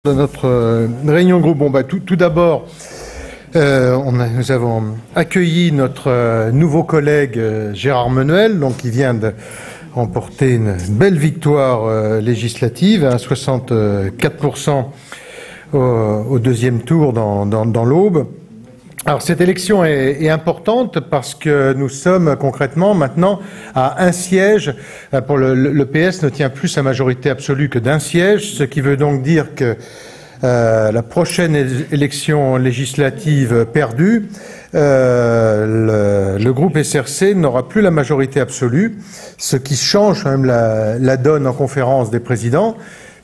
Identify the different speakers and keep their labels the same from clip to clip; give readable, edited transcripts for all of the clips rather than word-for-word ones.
Speaker 1: De notre réunion groupe. Bon, tout d'abord, nous avons accueilli notre nouveau collègue Gérard Menuel, donc qui vient de remporter une belle victoire législative, à 64% au deuxième tour dans l'Aube. Alors cette élection est importante parce que nous sommes concrètement maintenant à un siège. Pour le PS ne tient plus sa majorité absolue que d'un siège, ce qui veut donc dire que la prochaine élection législative perdue, le groupe SRC n'aura plus la majorité absolue, ce qui change quand même la donne en conférence des présidents,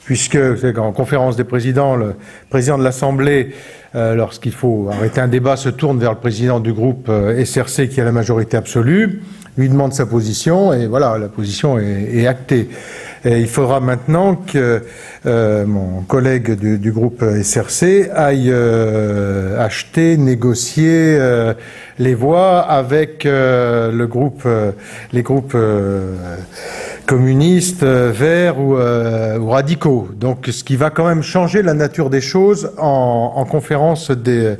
Speaker 1: puisque en conférence des présidents, le président de l'Assemblée, lorsqu'il faut arrêter un débat, se tourne vers le président du groupe SRC qui a la majorité absolue, lui demande sa position et voilà, la position est actée. Et il faudra maintenant que mon collègue du groupe SRC aille acheter, négocier les voix avec les groupes communistes, verts ou radicaux. Donc, ce qui va quand même changer la nature des choses en conférence des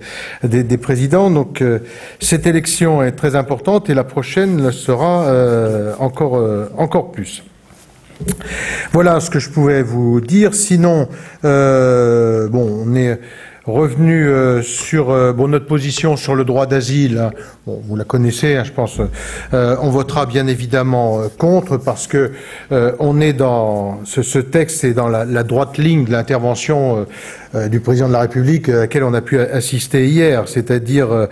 Speaker 1: présidents. Donc, cette élection est très importante et la prochaine le sera encore plus. Voilà ce que je pouvais vous dire. Sinon, on est revenu sur notre position sur le droit d'asile. Bon, vous la connaissez, je pense. On votera bien évidemment contre parce que on est dans ce texte est dans la droite ligne de l'intervention du président de la République à laquelle on a pu assister hier, c'est-à-dire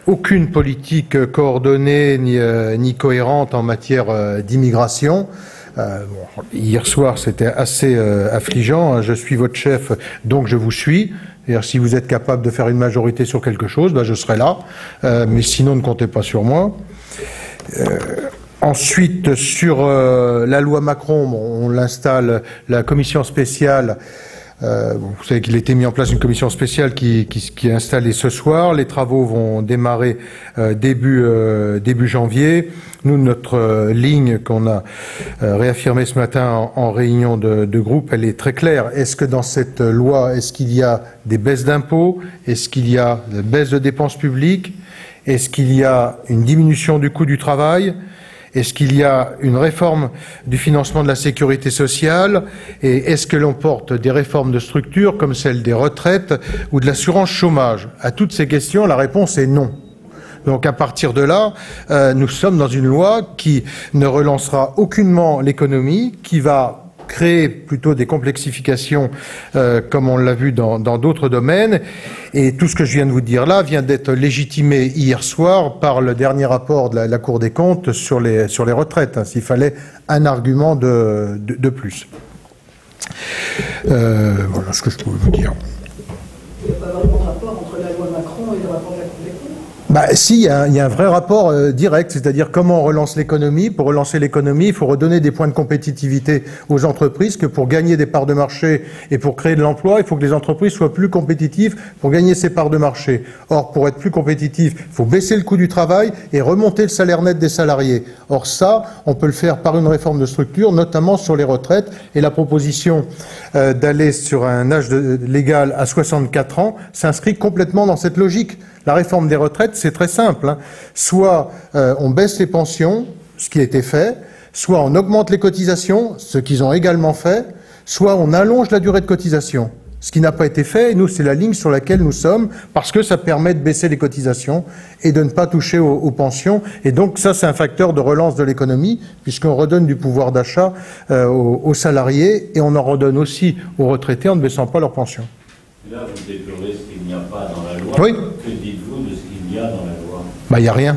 Speaker 1: aucune politique coordonnée ni cohérente en matière d'immigration. Hier soir, c'était assez affligeant. Je suis votre chef, donc je vous suis. Si vous êtes capable de faire une majorité sur quelque chose, je serai là. Mais sinon, ne comptez pas sur moi. Ensuite, sur la loi Macron, on l'installe, la commission spéciale. Vous savez qu'il a été mis en place une commission spéciale qui est installée ce soir. Les travaux vont démarrer début janvier. Nous, notre ligne qu'on a réaffirmée ce matin en réunion de groupe, elle est très claire. Est-ce que dans cette loi, est-ce qu'il y a des baisses d'impôts? Est-ce qu'il y a des baisses de dépenses publiques? Est-ce qu'il y a une diminution du coût du travail? Est-ce qu'il y a une réforme du financement de la sécurité sociale? Et est-ce que l'on porte des réformes de structure comme celle des retraites ou de l'assurance chômage? À toutes ces questions, la réponse est non. Donc à partir de là, nous sommes dans une loi qui ne relancera aucunement l'économie, qui va créer plutôt des complexifications comme on l'a vu dans d'autres domaines. Et tout ce que je viens de vous dire là vient d'être légitimé hier soir par le dernier rapport de la Cour des comptes sur les retraites, s'il fallait un argument de plus. Voilà ce que je pouvais vous dire.
Speaker 2: Il n'y a pas vraiment de rapport entre la loi Macron et le rapport de la Cour des comptes?
Speaker 1: Si, il y a un vrai rapport direct, c'est-à-dire comment on relance l'économie. Pour relancer l'économie, il faut redonner des points de compétitivité aux entreprises, que pour gagner des parts de marché et pour créer de l'emploi, il faut que les entreprises soient plus compétitives pour gagner ces parts de marché. Or, pour être plus compétitif, il faut baisser le coût du travail et remonter le salaire net des salariés. Or ça, on peut le faire par une réforme de structure, notamment sur les retraites. Et la proposition d'aller sur un âge légal à 64 ans s'inscrit complètement dans cette logique. La réforme des retraites, c'est très simple. Soit on baisse les pensions, ce qui a été fait, soit on augmente les cotisations, ce qu'ils ont également fait, soit on allonge la durée de cotisation, ce qui n'a pas été fait. Et nous, c'est la ligne sur laquelle nous sommes, parce que ça permet de baisser les cotisations et de ne pas toucher aux pensions. Et donc ça, c'est un facteur de relance de l'économie, puisqu'on redonne du pouvoir d'achat aux salariés et on en redonne aussi aux retraités en ne baissant pas leurs pensions.
Speaker 3: Là, vous déplorez ce qu'il n'y a pas dans la loi.
Speaker 1: Oui.
Speaker 3: Que dites-vous de ce qu'il y a dans la loi?
Speaker 1: Il n'y a rien.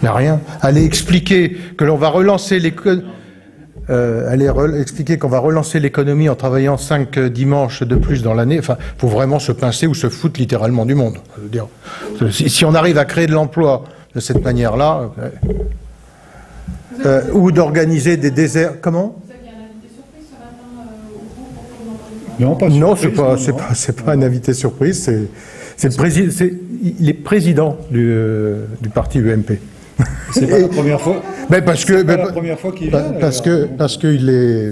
Speaker 1: Il n'y a rien. Allez expliquer que l'on va relancer l'économie. Expliquer qu'on va relancer l'économie en travaillant 5 dimanches de plus dans l'année. Enfin, il faut vraiment se pincer ou se foutre littéralement du monde. Je veux dire, si on arrive à créer de l'emploi de cette manière-là, ou d'organiser des déserts. Comment?
Speaker 4: Non,
Speaker 1: c'est pas un invité surprise, il est président du parti UMP.
Speaker 4: C'est pas la première fois.
Speaker 1: Ben parce que,
Speaker 4: pas la première fois qu'il vient.
Speaker 1: parce qu'il est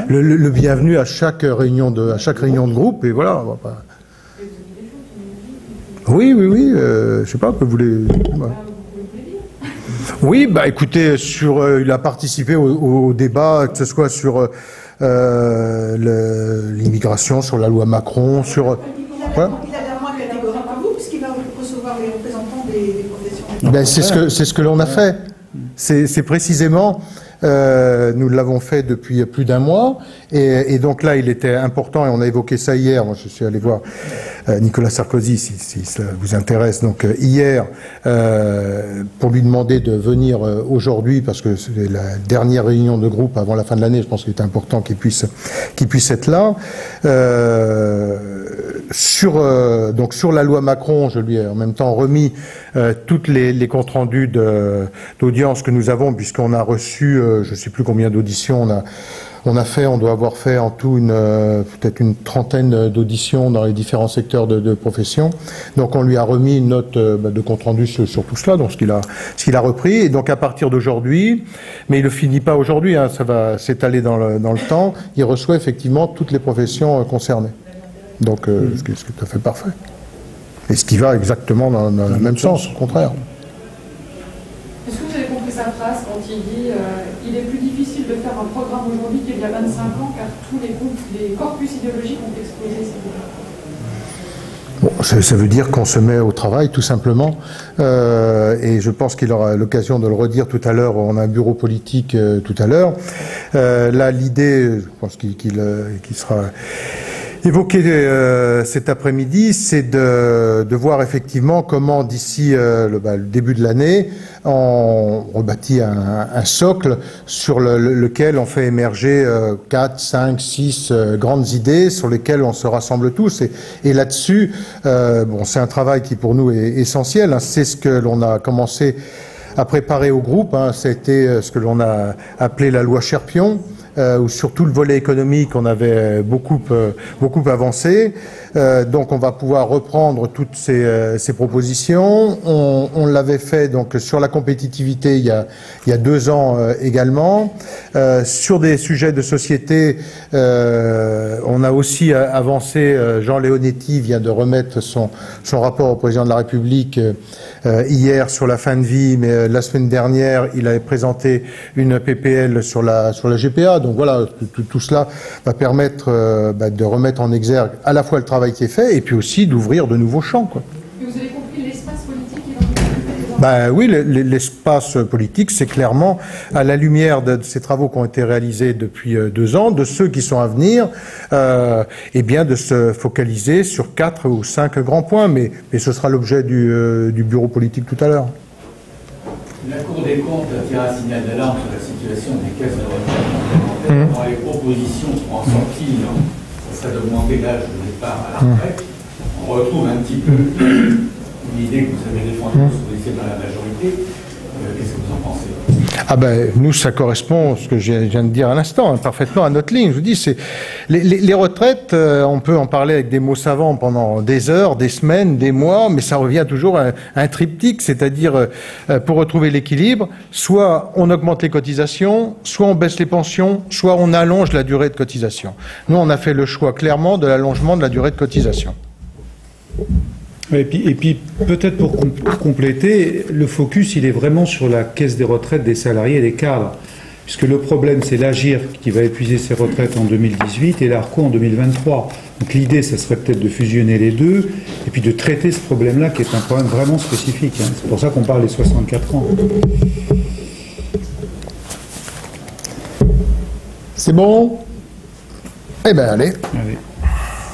Speaker 1: le bienvenu à chaque réunion de groupe, et voilà. On va pas... Oui, je sais pas, vous voulez... Oui, bah écoutez, il a participé au débat, que ce soit sur l'immigration, sur la loi Macron, sur...
Speaker 2: Il a l'air moins catégorique que vous, puisqu'il va recevoir les représentants des professions.
Speaker 1: Ben, c'est ce que l'on a fait. C'est précisément, nous l'avons fait depuis plus d'un mois, et donc là, il était important, et on a évoqué ça hier. Moi, je suis allé voir Nicolas Sarkozy, si ça vous intéresse. Donc hier, pour lui demander de venir aujourd'hui, parce que c'est la dernière réunion de groupe avant la fin de l'année. Je pense qu'il est important qu'il puisse être là. Donc sur la loi Macron, je lui ai en même temps remis toutes les comptes rendus d'audience que nous avons, puisqu'on a reçu, je ne sais plus combien d'auditions on doit avoir fait en tout peut-être une trentaine d'auditions dans les différents secteurs de profession. Donc on lui a remis une note de compte rendu sur tout cela, donc ce qu'il a repris. Et donc à partir d'aujourd'hui, mais il ne finit pas aujourd'hui, hein, ça va s'étaler dans le temps, il reçoit effectivement toutes les professions concernées. Donc ce qui est tout à fait parfait. Et ce qui va exactement dans le même sens, au contraire.
Speaker 5: Est-ce que vous avez compris sa phrase quand il dit il est plus difficile de faire un programme aujourd'hui qu'il y a 25 ans car tous les corpus idéologiques ont explosé
Speaker 1: Bon, ça veut dire qu'on se met au travail, tout simplement. Et je pense qu'il aura l'occasion de le redire tout à l'heure. On a un bureau politique tout à l'heure. Là, l'idée, je pense qu'il sera évoqué cet après-midi, c'est de voir effectivement comment d'ici le début de l'année, on rebâtit un socle sur lequel on fait émerger 4, 5, 6 grandes idées sur lesquelles on se rassemble tous. Et là-dessus, c'est un travail qui pour nous est essentiel. Hein. C'est ce que l'on a commencé à préparer au groupe. Hein. C'était ce que l'on a appelé la loi Cherpion. Où sur tout le volet économique, on avait beaucoup avancé. Donc, on va pouvoir reprendre toutes ces propositions. On l'avait fait donc sur la compétitivité il y a 2 ans également. Sur des sujets de société, on a aussi avancé. Jean Leonetti vient de remettre son rapport au président de la République hier sur la fin de vie, mais la semaine dernière, il avait présenté une PPL sur la GPA. Donc voilà, tout cela va permettre de remettre en exergue à la fois le travail qui est fait et puis aussi d'ouvrir de nouveaux champs, quoi.
Speaker 5: Et vous avez compris l'espace politique qui va
Speaker 1: oui, l'espace politique, c'est clairement à la lumière de ces travaux qui ont été réalisés depuis 2 ans, de ceux qui sont à venir, de se focaliser sur 4 ou 5 grands points, mais ce sera l'objet du bureau politique tout à l'heure.
Speaker 3: La Cour des comptes a tiré un signal d'alarme sur la situation des caisses de retraite complémentaires. Dans les propositions qui en sortir, ça serait d'augmenter l'âge de départ à la retraite. On retrouve un petit peu l'idée que vous avez défendue, que vous étiez dans la majorité. Qu'est-ce que vous en pensez?
Speaker 1: Nous, ça correspond, ce que je viens de dire à l'instant, parfaitement à notre ligne. Je vous dis, c'est les retraites, on peut en parler avec des mots savants pendant des heures, des semaines, des mois, mais ça revient toujours à un triptyque, c'est-à-dire pour retrouver l'équilibre, soit on augmente les cotisations, soit on baisse les pensions, soit on allonge la durée de cotisation. Nous, on a fait le choix clairement de l'allongement de la durée de cotisation.
Speaker 4: Et puis peut-être pour compléter, le focus, il est vraiment sur la caisse des retraites des salariés et des cadres. Puisque le problème, c'est l'Agir qui va épuiser ses retraites en 2018 et l'ARCO en 2023. Donc l'idée, ça serait peut-être de fusionner les deux et puis de traiter ce problème-là qui est un problème vraiment spécifique. Hein. C'est pour ça qu'on parle des 64 ans.
Speaker 1: C'est bon? Eh bien, allez.
Speaker 4: Allez.